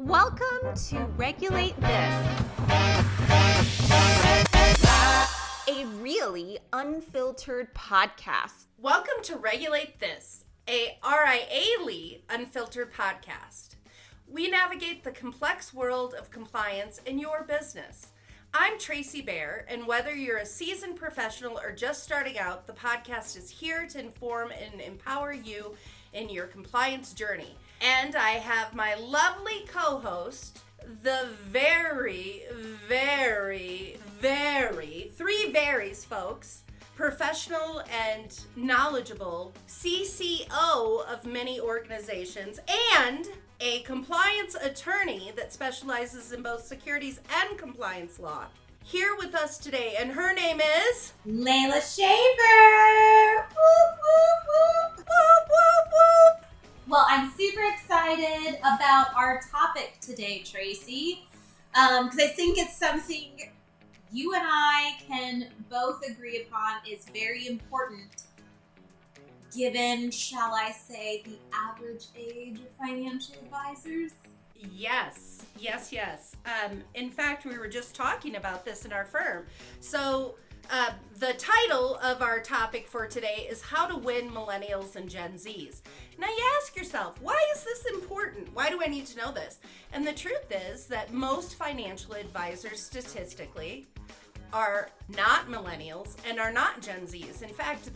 Welcome to Regulate This, a really unfiltered podcast. Welcome to Regulate This, a RIA-ly unfiltered podcast. We navigate the complex world of compliance in your business. I'm Tracie Bear, and whether you're a seasoned professional or just starting out, the podcast is here to inform and empower you in your compliance journey. And I have my lovely co-host, the very, three varies, folks, professional and knowledgeable CCO of many organizations and a compliance attorney that specializes in both securities and compliance law. Here with us today, and her name is Leila Shaver. Whoop, whoop, whoop. Whoop, whoop, whoop. Well, I'm super excited about our topic today, Tracie, because I think it's something you and I can both agree upon is very important given, shall I say, the average age of financial advisors. Yes. In fact, we were just talking about this in our firm. So the title of our topic for today is How to Win Millennials and Gen Zs. Now you ask yourself, why is this important? Why do I need to know this? And the truth is that most financial advisors statistically are not millennials and are not Gen Zs. In fact,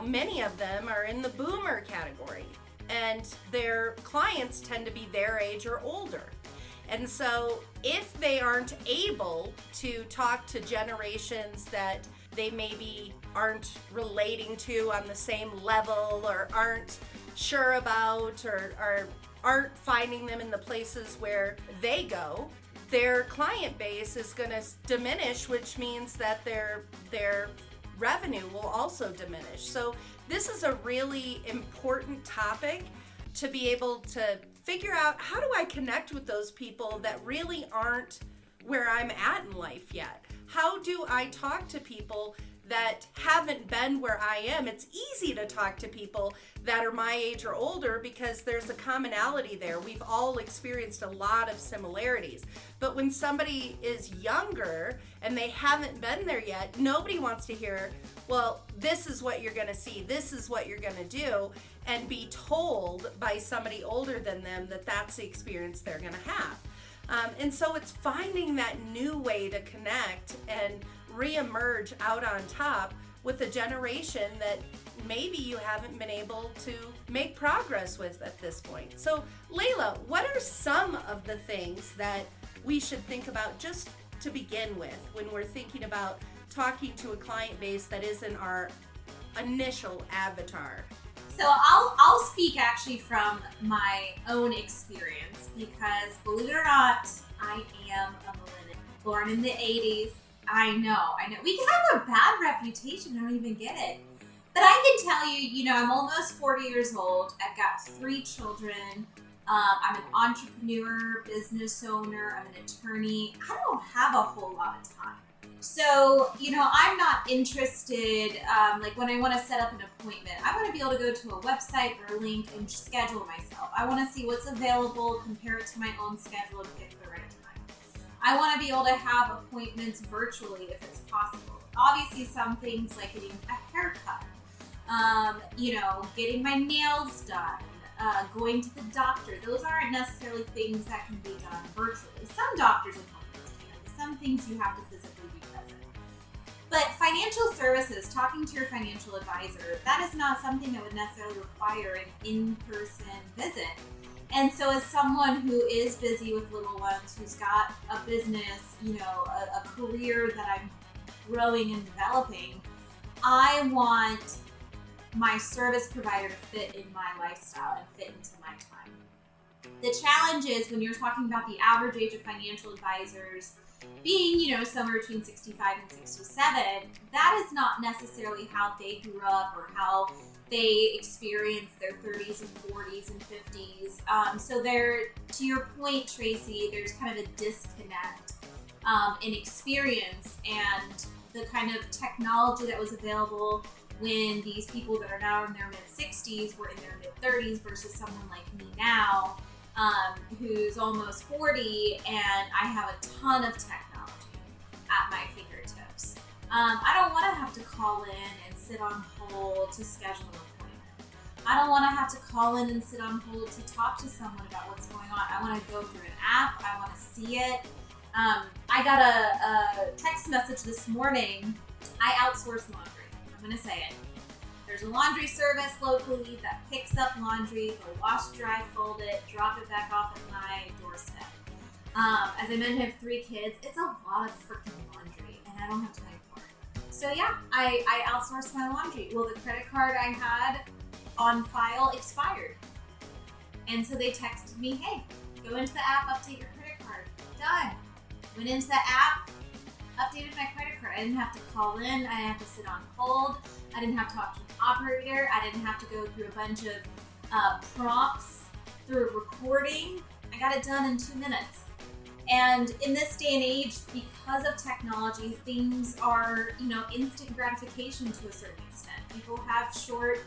many of them are in the boomer category, and their clients tend to be their age or older. And so if they aren't able to talk to generations that they maybe aren't relating to on the same level or aren't sure about or aren't finding them in the places where they go, their client base is going to diminish, which means that their revenue will also diminish. So this is a really important topic to be able to figure out, how do I connect with those people that really aren't where I'm at in life yet? How do I talk to people that haven't been where I am? It's easy to talk to people that are my age or older because there's a commonality there. We've all experienced a lot of similarities. But when somebody is younger and they haven't been there yet, nobody wants to hear, well, this is what you're going to see, this is what you're going to do, and be told by somebody older than them that that's the experience they're going to have. And so it's finding that new way to connect and reemerge out on top with a generation that maybe you haven't been able to make progress with at this point. So, Leila, what are some of the things that we should think about just to begin with when we're thinking about talking to a client base that isn't our initial avatar? So I'll speak actually from my own experience because, believe it or not, I am a millennial, born in the 80s. I know. We can have a bad reputation. I don't even get it. But I can tell you, I'm almost 40 years old. I've got 3 children. I'm an entrepreneur, business owner. I'm an attorney. I don't have a whole lot of time. So, I'm not interested, like when I want to set up an appointment, I want to be able to go to a website or a link and schedule myself. I want to see what's available, compare it to my own schedule, and pick the right time. I want to be able to have appointments virtually if it's possible. Obviously, some things like getting a haircut, getting my nails done, going to the doctor, those aren't necessarily things that can be done virtually. Some doctor's appointments can. Some things you have to physically be present. But financial services, talking to your financial advisor, that is not something that would necessarily require an in-person visit. And so as someone who is busy with little ones, who's got a business, a career that I'm growing and developing, I want my service provider to fit in my lifestyle and fit into my time. The challenge is when you're talking about the average age of financial advisors being, somewhere between 65 and 67, that is not necessarily how they grew up or how they experience their 30s and 40s and 50s. So to your point, Tracie, there's kind of a disconnect in experience and the kind of technology that was available when these people that are now in their mid-60s were in their mid-30s versus someone like me now. who's almost 40, and I have a ton of technology at my fingertips. I don't want to have to call in and sit on hold to schedule an appointment. I don't want to have to call in and sit on hold to talk to someone about what's going on. I want to go through an app. I want to see it. I got a text message this morning. I outsource laundry. I'm going to say it. There's a laundry service locally that picks up laundry, they'll wash, dry, fold it, drop it back off at my doorstep. As I mentioned, I have 3 kids. It's a lot of freaking laundry, and I don't have time for it. So yeah, I outsource my laundry. Well, the credit card I had on file expired. And so they texted me, hey, go into the app, update your credit card. Done. Went into the app, updated my credit card. I didn't have to call in. I didn't have to sit on hold. I didn't have to talk to an operator. I didn't have to go through a bunch of prompts through a recording. I got it done in 2 minutes. And in this day and age, because of technology, things are, instant gratification to a certain extent. People have short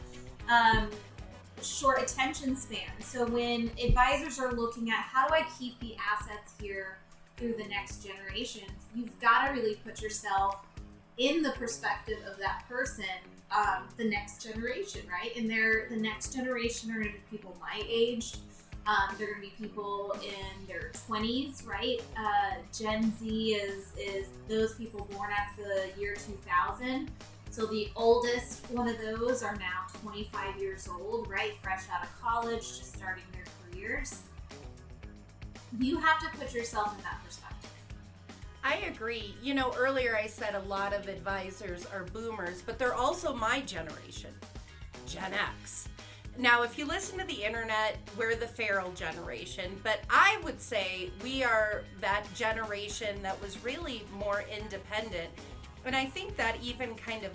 attention spans. So when advisors are looking at how do I keep the assets here through the next generations, you've got to really put yourself in the perspective of that person, the next generation, right? And the next generation are going to be people my age. They're going to be people in their 20s, right? Gen Z is those people born after the year 2000. So the oldest one of those are now 25 years old, right? Fresh out of college, just starting their careers. You have to put yourself in that perspective. I agree. Earlier I said a lot of advisors are boomers, but they're also my generation, Gen X. Now, if you listen to the internet, we're the feral generation, but I would say we are that generation that was really more independent. And I think that even kind of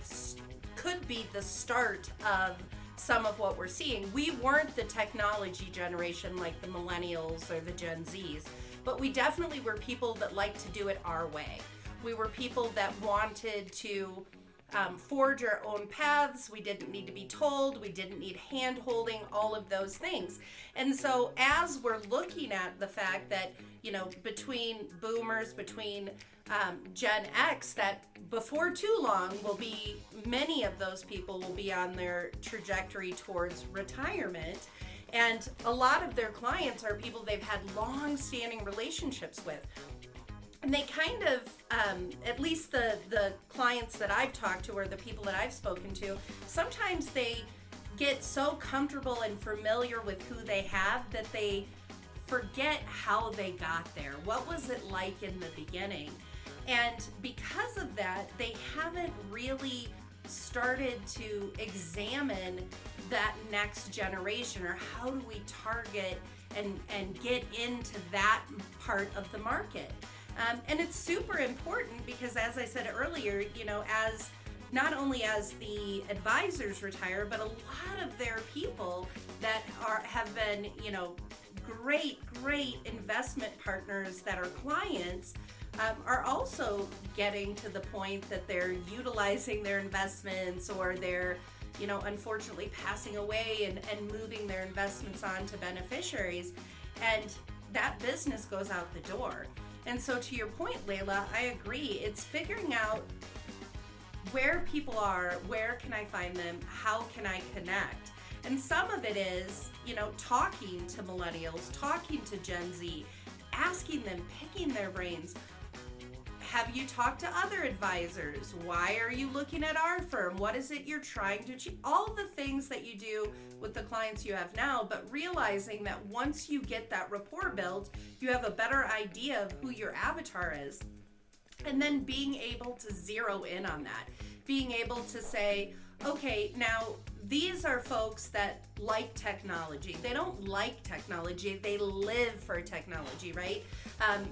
could be the start of some of what we're seeing. We weren't the technology generation like the Millennials or the Gen Zs, but we definitely were people that liked to do it our way. We were people that wanted to forge our own paths. We didn't need to be told. We didn't need hand holding, all of those things. And so as we're looking at the fact that, between boomers, between Gen X, that before too long many of those people will be on their trajectory towards retirement. And a lot of their clients are people they've had long-standing relationships with. And they kind of, at least the clients that I've talked to or the people that I've spoken to, sometimes they get so comfortable and familiar with who they have that they forget how they got there. What was it like in the beginning? And because of that, they haven't really started to examine that next generation, or how do we target and get into that part of the market. And it's super important because, as I said earlier, as not only as the advisors retire, but a lot of their people that have been, great investment partners that are clients are also getting to the point that they're utilizing their investments, or they're, unfortunately passing away and moving their investments on to beneficiaries, and that business goes out the door. And so to your point, Leila, I agree. It's figuring out where people are, where can I find them, how can I connect? And some of it is, talking to millennials, talking to Gen Z, asking them, picking their brains. Have you talked to other advisors? Why are you looking at our firm? What is it you're trying to achieve? All the things that you do with the clients you have now, but realizing that once you get that rapport built, you have a better idea of who your avatar is. And then being able to zero in on that. Being able to say, okay, now these are folks that like technology. They don't like technology, they live for technology, right?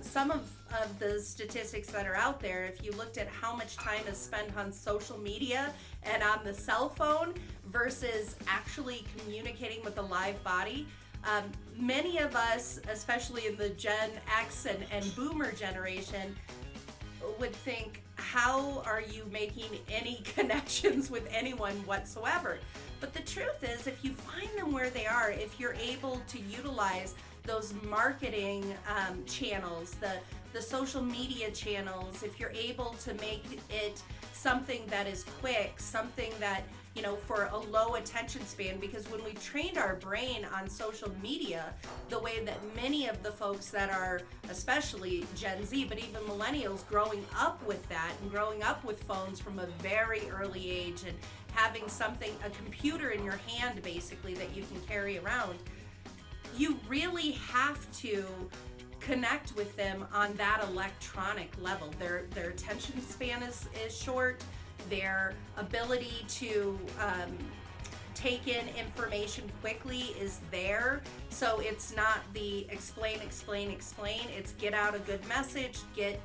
Some of the statistics that are out there, if you looked at how much time is spent on social media and on the cell phone versus actually communicating with a live body, many of us, especially in the Gen X and Boomer generation, would think, how are you making any connections with anyone whatsoever? But the truth is, if you find them where they are, if you're able to utilize those marketing channels, the social media channels, if you're able to make it something that is quick, something that, for a low attention span, because when we trained our brain on social media, the way that many of the folks that are, especially Gen Z, but even millennials, growing up with that and growing up with phones from a very early age and having a computer in your hand basically that you can carry around, you really have to connect with them on that electronic level. Their attention span is short. Their ability to take in information quickly is there. So it's not the explain. It's get out a good message, get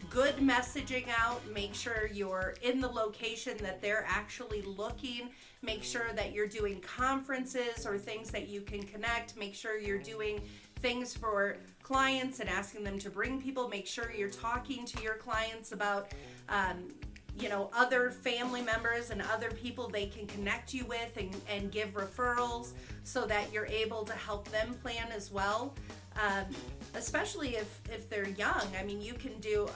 good messaging out, make sure you're in the location that they're actually looking, make sure that you're doing conferences or things that you can connect, make sure you're doing things for clients and asking them to bring people, make sure you're talking to your clients about other family members and other people they can connect you with and give referrals so that you're able to help them plan as well. Especially if they're young. I mean, you can do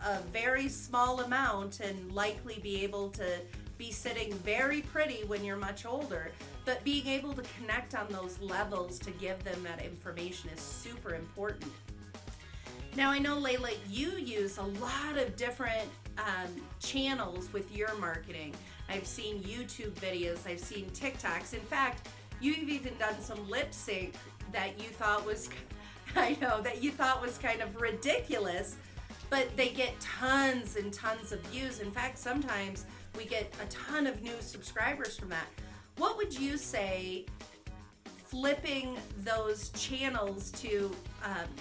a very small amount and likely be able to be sitting very pretty when you're much older. But being able to connect on those levels to give them that information is super important. Now, I know, Leila, you use a lot of different channels with your marketing. I've seen YouTube videos, I've seen TikToks. In fact, you've even done some lip sync that you thought was, kind of ridiculous, but they get tons and tons of views. In fact, sometimes we get a ton of new subscribers from that. What would you say flipping those channels to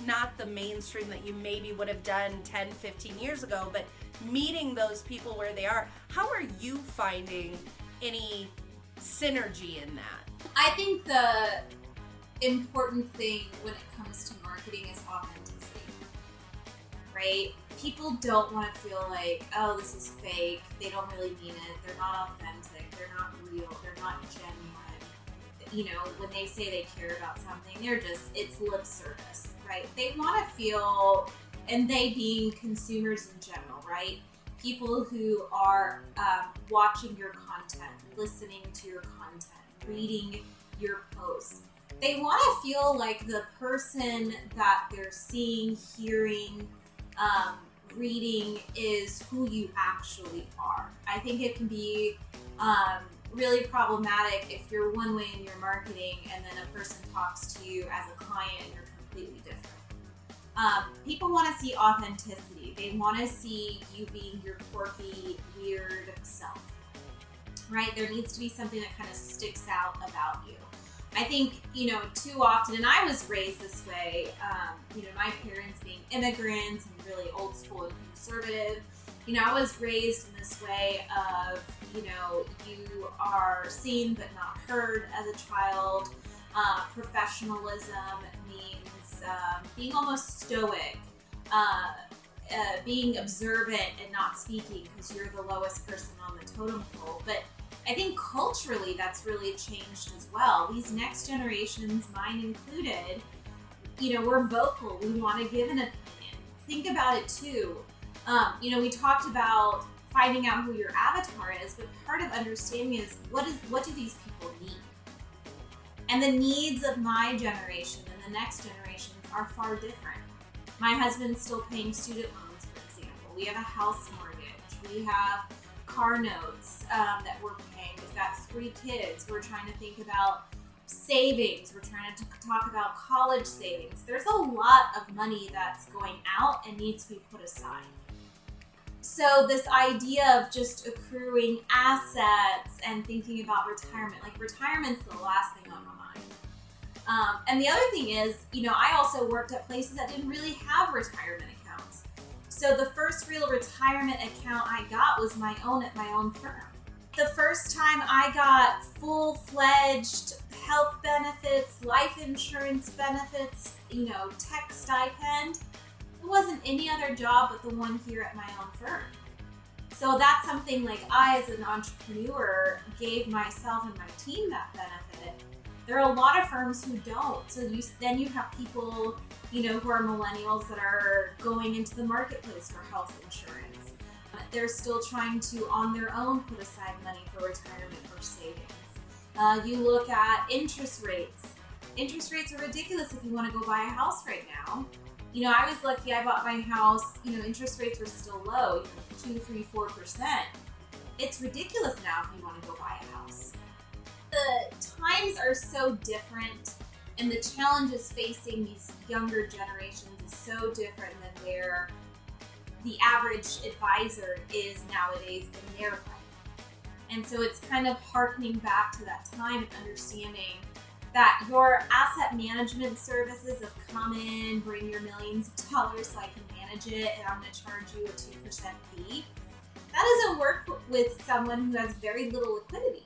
not the mainstream that you maybe would have done 10, 15 years ago, but meeting those people where they are? How are you finding any synergy in that? I think the important thing when it comes to marketing is authenticity, right? People don't want to feel like, oh, this is fake. They don't really mean it. They're not authentic. They're not real. They're not genuine. When they say they care about something, it's lip service, right? They want to feel, and they being consumers in general, right? People who are watching your content, listening to your content, reading your posts. They want to feel like the person that they're seeing, hearing, reading is who you actually are. I think it can be really problematic if you're one way in your marketing and then a person talks to you as a client and you're completely different. People want to see authenticity. They want to see you being your quirky, weird self, right? There needs to be something that kind of sticks out about you. I think, too often, and I was raised this way, my parents being immigrants and really old school and conservative, I was raised in this way of, you are seen but not heard as a child. Professionalism means being almost stoic, being observant and not speaking because you're the lowest person on the totem pole. But I think culturally that's really changed as well. These next generations, mine included, we're vocal. We want to give an opinion. Think about it too. We talked about finding out who your avatar is, but part of understanding is what do these people need? And the needs of my generation and the next generations are far different. My husband's still paying student loans, for example. We have a house mortgage. We have car notes that we're paying. We've got 3 kids. We're trying to think about savings. We're trying to talk about college savings. There's a lot of money that's going out and needs to be put aside. So this idea of just accruing assets and thinking about retirement, like retirement's the last thing on my mind. And the other thing is, I also worked at places that didn't really have retirement accounts. So the first real retirement account I got was my own at my own firm. The first time I got full-fledged health benefits, life insurance benefits, tech stipend, it wasn't any other job but the one here at my own firm. So that's something like I, as an entrepreneur, gave myself and my team that benefit. There are a lot of firms who don't. So then you have people, who are millennials that are going into the marketplace for health insurance. They're still trying to, on their own, put aside money for retirement or savings. You look at interest rates. Interest rates are ridiculous if you want to go buy a house right now. I was lucky I bought my house, interest rates were still low, 2, 3, 4%. It's ridiculous now if you want to go buy a house. The times are so different, and the challenges facing these younger generations is so different than where the average advisor is nowadays in their life. And so it's kind of harkening back to that time and understanding that your asset management services have come in, bring your millions of dollars so I can manage it, and I'm going to charge you a 2% fee. That doesn't work with someone who has very little liquidity,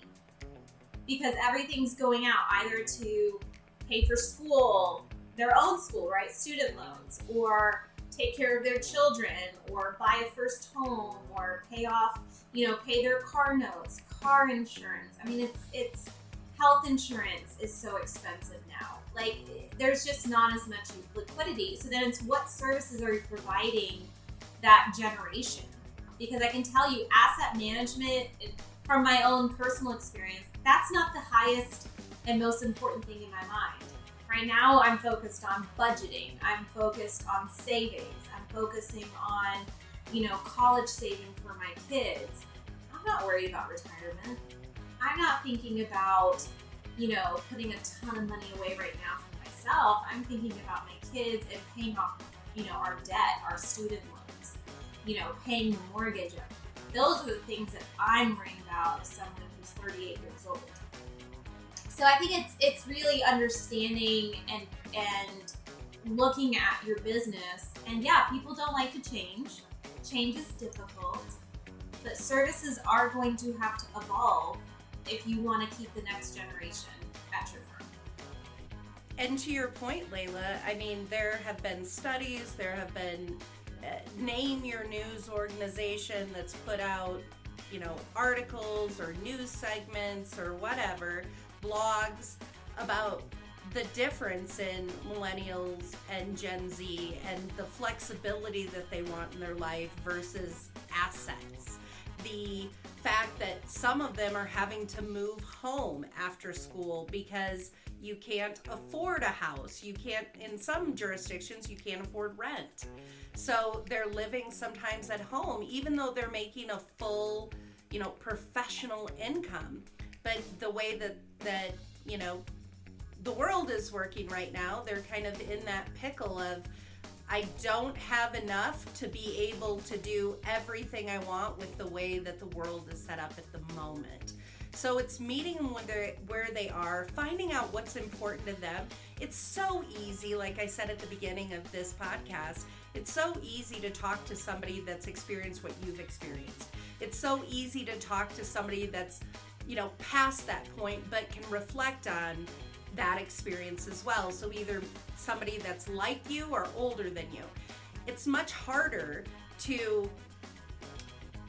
because everything's going out either to pay for school, their own school, right? Student loans, or take care of their children, or buy a first home, or pay off, pay their car notes, car insurance. I mean, it's health insurance is so expensive now. Like, there's just not as much liquidity. So then it's, what services are you providing that generation? Because I can tell you, asset management, from my own personal experience, that's not the highest and most important thing in my mind. Right now, I'm focused on budgeting. I'm focused on savings. I'm focusing on, college saving for my kids. I'm not worried about retirement. I'm not thinking about, putting a ton of money away right now for myself. I'm thinking about my kids and paying off, our debt, our student loans, paying the mortgage up. Those are the things that I'm worrying about as someone who's 38 years old. So I think it's really understanding and looking at your business. And yeah, people don't like to change. Change is difficult, but services are going to have to evolve if you want to keep the next generation at your firm. And to your point, Leila, I mean, there have been studies, there have been name your news organization that's put out, articles or news segments or whatever, blogs about the difference in millennials and Gen Z and the flexibility that they want in their life versus assets. The fact that some of them are having to move home after school because you can't afford a house. You can't, in some jurisdictions, you can't afford rent. So they're living sometimes at home, even though they're making a full, professional income. But the way that the world is working right now, they're kind of in that pickle of, I don't have enough to be able to do everything I want with the way that the world is set up at the moment. So it's meeting them where they are, finding out what's important to them. It's so easy, like I said at the beginning of this podcast, it's so easy to talk to somebody that's experienced what you've experienced. It's so easy to talk to somebody that's, past that point, but can reflect on that experience as well. So either somebody that's like you or older than you. It's much harder to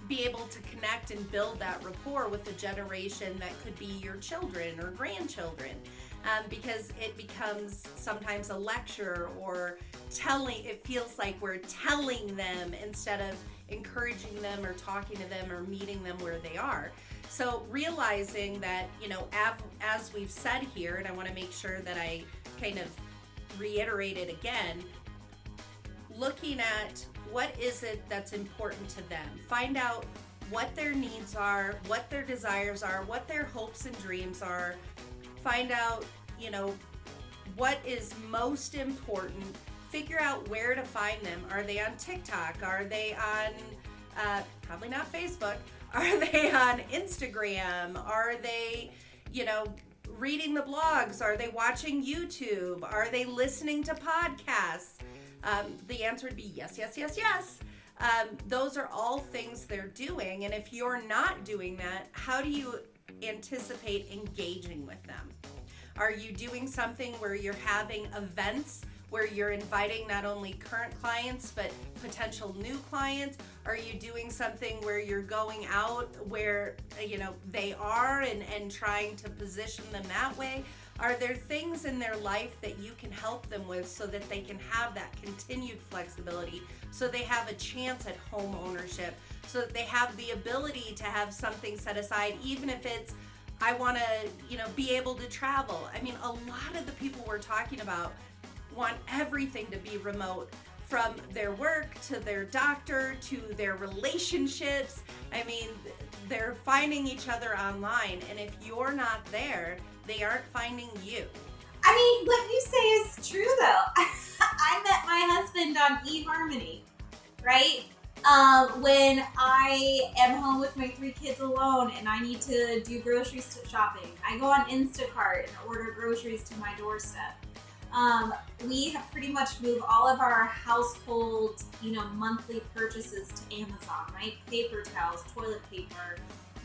be able to connect and build that rapport with a generation that could be your children or grandchildren, because it becomes sometimes a lecture or telling. It feels like we're telling them instead of encouraging them or talking to them or meeting them where they are. So realizing that, as we've said here, and I want to make sure that I kind of reiterate it again, looking at what is it that's important to them. Find out what their needs are, what their desires are, what their hopes and dreams are. Find out, what is most important. Figure out where to find them. Are they on TikTok? Are they on, probably not Facebook. Are they on Instagram? Are they, reading the blogs? Are they watching YouTube? Are they listening to podcasts? The answer would be yes, yes, yes, yes. Those are all things they're doing. And if you're not doing that, how do you anticipate engaging with them? Are you doing something where you're having events where you're inviting not only current clients but potential new clients? Are you doing something where you're going out where they are and trying to position them that way? Are there things in their life that you can help them with so that they can have that continued flexibility, so they have a chance at home ownership, so that they have the ability to have something set aside, even if it's, I want to, be able to travel. I mean, a lot of the people we're talking about want everything to be remote, from their work to their doctor to their relationships. I mean, they're finding each other online, and if you're not there, they aren't finding you. I mean, what you say is true, though. I met my husband on eHarmony, right? When I am home with my 3 kids alone and I need to do grocery shopping, I go on Instacart and order groceries to my doorstep. We have pretty much moved all of our household, monthly purchases to Amazon, right? Paper towels, toilet paper,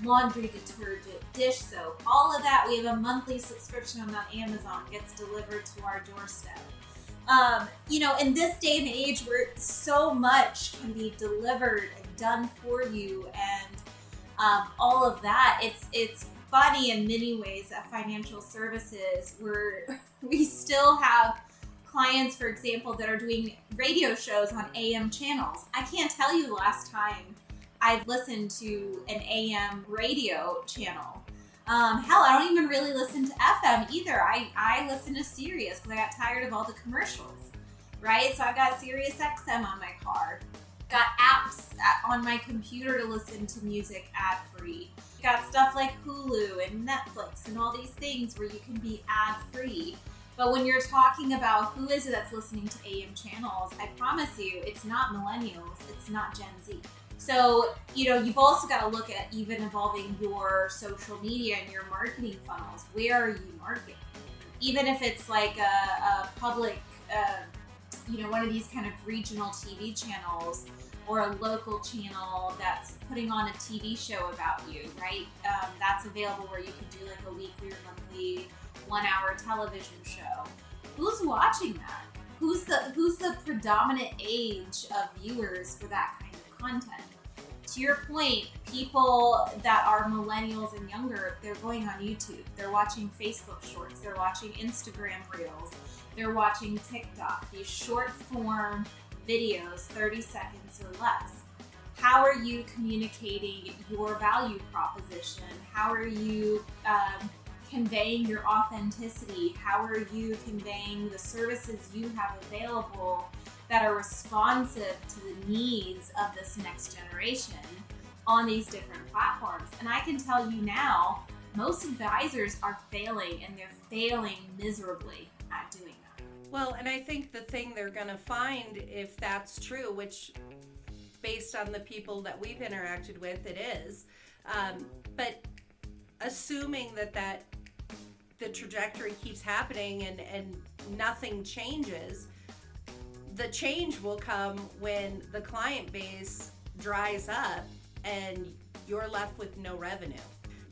laundry detergent, dish soap, all of that. We have a monthly subscription on Amazon. It gets delivered to our doorstep. In this day and age where so much can be delivered and done for you, and all of that, it's funny in many ways at financial services where we still have clients, for example, that are doing radio shows on AM channels. I can't tell you the last time I've listened to an AM radio channel. Hell, I don't even really listen to FM either. I listen to Sirius because I got tired of all the commercials, right? So I've got Sirius XM on my car. Got apps on my computer to listen to music ad-free. Got stuff like Hulu and Netflix and all these things where you can be ad-free. But when you're talking about who is it that's listening to AM channels, I promise you, it's not millennials, it's not Gen Z. So, you've also got to look at even evolving your social media and your marketing funnels. Where are you marketing? Even if it's like a public, one of these kind of regional TV channels or a local channel that's putting on a TV show about you, right? That's available where you can do like a weekly or monthly 1-hour television show. Who's watching that? Who's the predominant age of viewers for that kind of content? To your point, people that are millennials and younger, they're going on YouTube. They're watching Facebook Shorts. They're watching Instagram Reels. They're watching TikTok. These short form videos, 30 seconds or less. How are you communicating your value proposition? How are you conveying your authenticity? How are you conveying the services you have available that are responsive to the needs of this next generation on these different platforms? And I can tell you now, most advisors are failing, and they're failing miserably at doing that. Well, and I think the thing they're going to find, if that's true, which based on the people that we've interacted with, it is, but assuming that the trajectory keeps happening and nothing changes, the change will come when the client base dries up and you're left with no revenue.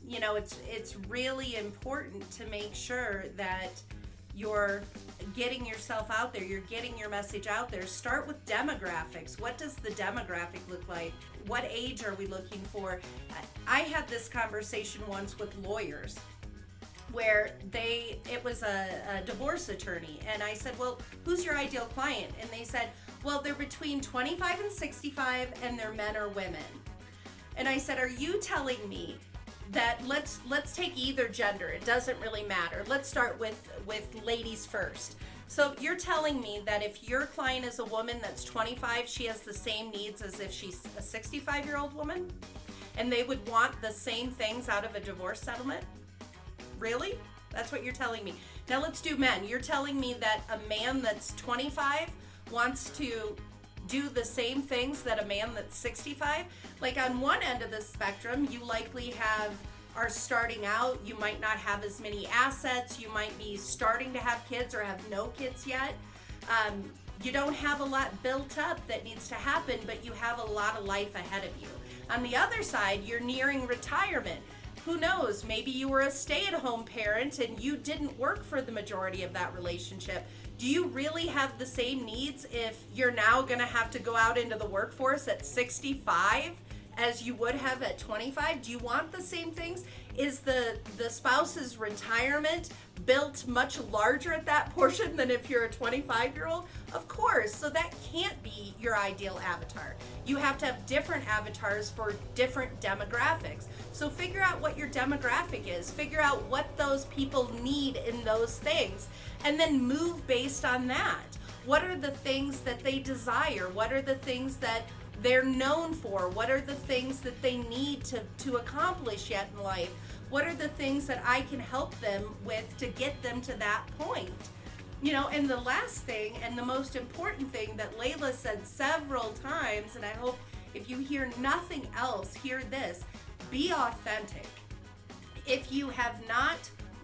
It's really important to make sure that you're getting yourself out there, you're getting your message out there. Start with demographics. What does the demographic look like? What age are we looking for? I had this conversation once with lawyers where it was a divorce attorney, and I said, well, who's your ideal client? And they said, well, they're between 25 and 65 and they're men or women. And I said, are you telling me that let's take either gender, it doesn't really matter. Let's start with ladies first. So you're telling me that if your client is a woman that's 25, she has the same needs as if she's a 65-year-old woman? And they would want the same things out of a divorce settlement? Really? That's what you're telling me. Now let's do men. You're telling me that a man that's 25 wants to do the same things that a man that's 65? Like on one end of the spectrum, you likely are starting out, you might not have as many assets, you might be starting to have kids or have no kids yet. You don't have a lot built up that needs to happen, but you have a lot of life ahead of you. On the other side, you're nearing retirement. Who knows, maybe you were a stay-at-home parent and you didn't work for the majority of that relationship. Do you really have the same needs if you're now going to have to go out into the workforce at 65 as you would have at 25? Do you want the same things? Is the spouse's retirement built much larger at that portion than if you're a 25-year-old? Of course. So that can't be your ideal avatar. You have to have different avatars for different demographics. So figure out what your demographic is. Figure out what those people need in those things, and then move based on that. What are the things that they desire? What are the things that they're known for? What are the things that they need to accomplish yet in life? What are the things that I can help them with to get them to that point? And the last thing and the most important thing that Leila said several times, and I hope if you hear nothing else, hear this: be authentic. If you have not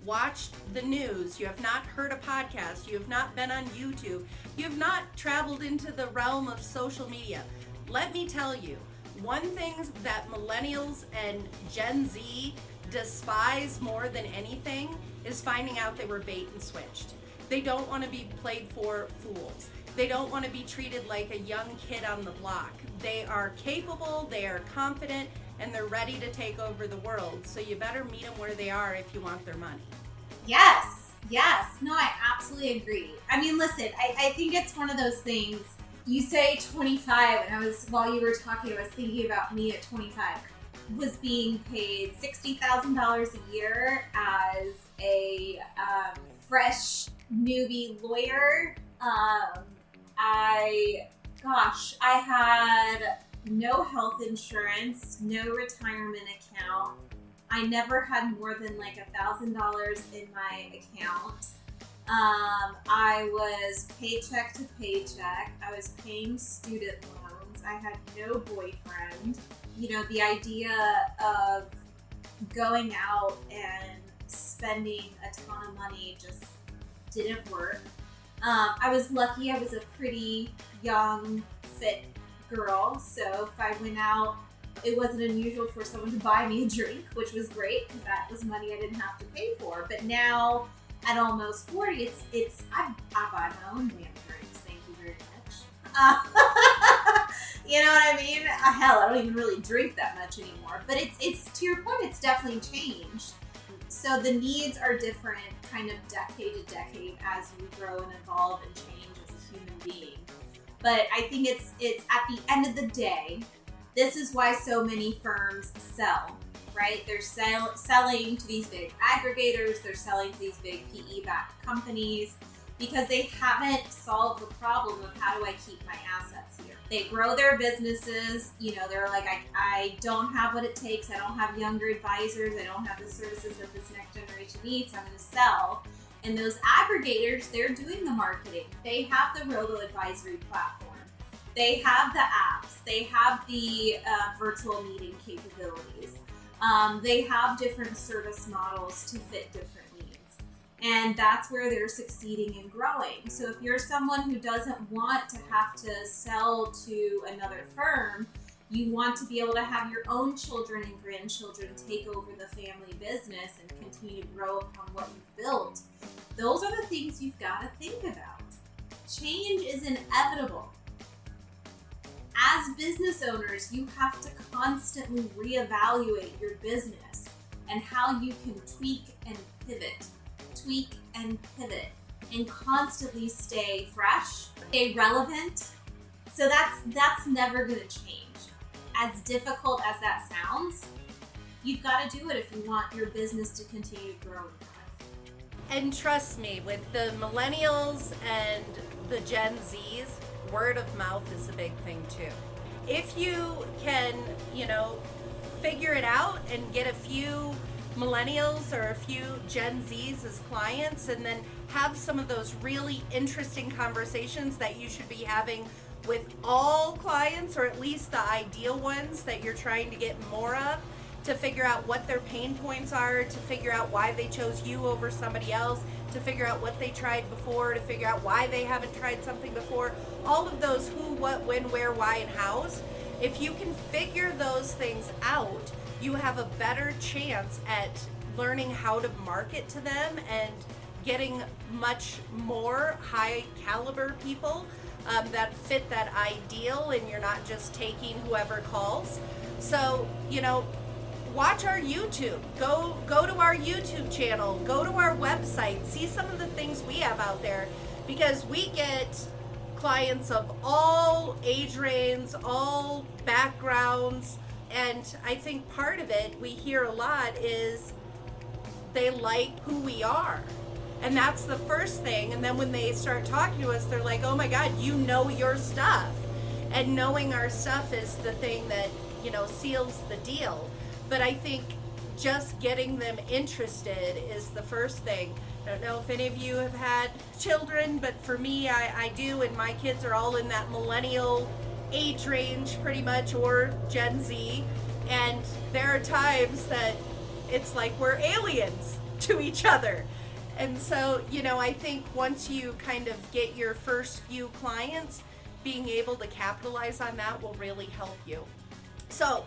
watched the news, you have not heard a podcast, you have not been on YouTube, you have not traveled into the realm of social media, let me tell you, one thing that millennials and Gen Z despise more than anything is finding out they were bait and switched. They don't want to be played for fools. They don't want to be treated like a young kid on the block. They are capable, they are confident, and they're ready to take over the world. So you better meet them where they are if you want their money. Yes. No, I absolutely agree. I mean, listen, I think it's one of those things. You say 25, and while you were talking, I was thinking about me at 25. Was being paid $60,000 a year as a fresh newbie lawyer. I had no health insurance, no retirement account. I never had more than like $1,000 in my account. I was paycheck to paycheck. I was paying student loans. I had no boyfriend. The idea of going out and spending a ton of money just didn't work. I was lucky. I was a pretty young, fit girl. So if I went out, it wasn't unusual for someone to buy me a drink, which was great because that was money I didn't have to pay for. But now, at almost 40, I buy my own damn drinks. Thank you very much. You know what I mean? Hell, I don't even really drink that much anymore. But it's to your point, it's definitely changed. So the needs are different, kind of decade to decade as we grow and evolve and change as a human being. But I think it's at the end of the day, this is why so many firms sell, right? They're selling to these big aggregators, they're selling to these big PE-backed companies because they haven't solved the problem of how do I keep my assets here. They grow their businesses, they're like, I don't have what it takes, I don't have younger advisors, I don't have the services that this next generation needs, so I'm going to sell. And those aggregators, they're doing the marketing. They have the robo-advisory platform. They have the apps. They have the virtual meeting capabilities. They have different service models to fit different needs. And that's where they're succeeding and growing. So if you're someone who doesn't want to have to sell to another firm, you want to be able to have your own children and grandchildren take over the family business and continue to grow upon what you've built. Those are the things you've got to think about. Change is inevitable. As business owners, you have to constantly reevaluate your business and how you can tweak and pivot, and constantly stay fresh, stay relevant. So that's never going to change. As difficult as that sounds, you've got to do it if you want your business to continue to grow and thrive. And trust me, with the millennials and the Gen Zs, word of mouth is a big thing too. If you can, figure it out and get a few millennials or a few Gen Zs as clients, and then have some of those really interesting conversations that you should be having with all clients, or at least the ideal ones that you're trying to get more of, to figure out what their pain points are, to figure out why they chose you over somebody else, to figure out what they tried before, to figure out why they haven't tried something before. All of those who, what, when, where, why, and hows. If you can figure those things out, you have a better chance at learning how to market to them and getting much more high caliber people that fit that ideal, and you're not just taking whoever calls. So, watch our YouTube. Go to our YouTube channel. Go to our website. See some of the things we have out there, because we get clients of all age ranges, all backgrounds, and I think part of it we hear a lot is they like who we are. And that's the first thing. And then when they start talking to us, they're like, oh my God, you know your stuff. And knowing our stuff is the thing that, seals the deal. But I think just getting them interested is the first thing. I don't know if any of you have had children, but for me, I do, and my kids are all in that millennial age range pretty much, or Gen Z. And there are times that it's like we're aliens to each other. And so, I think once you kind of get your first few clients, being able to capitalize on that will really help you. So,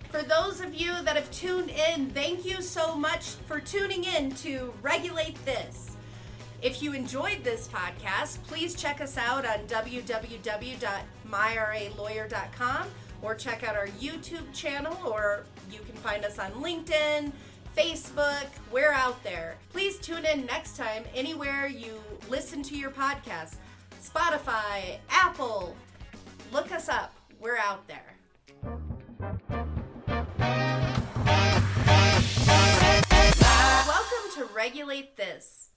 for those of you that have tuned in, thank you so much for tuning in to Regulate This. If you enjoyed this podcast, please check us out on www.myralawyer.com, or check out our YouTube channel, or you can find us on LinkedIn, Facebook. We're out there. Please tune in next time anywhere you listen to your podcast. Spotify, Apple. Look us up. We're out there. Welcome to Regulate This.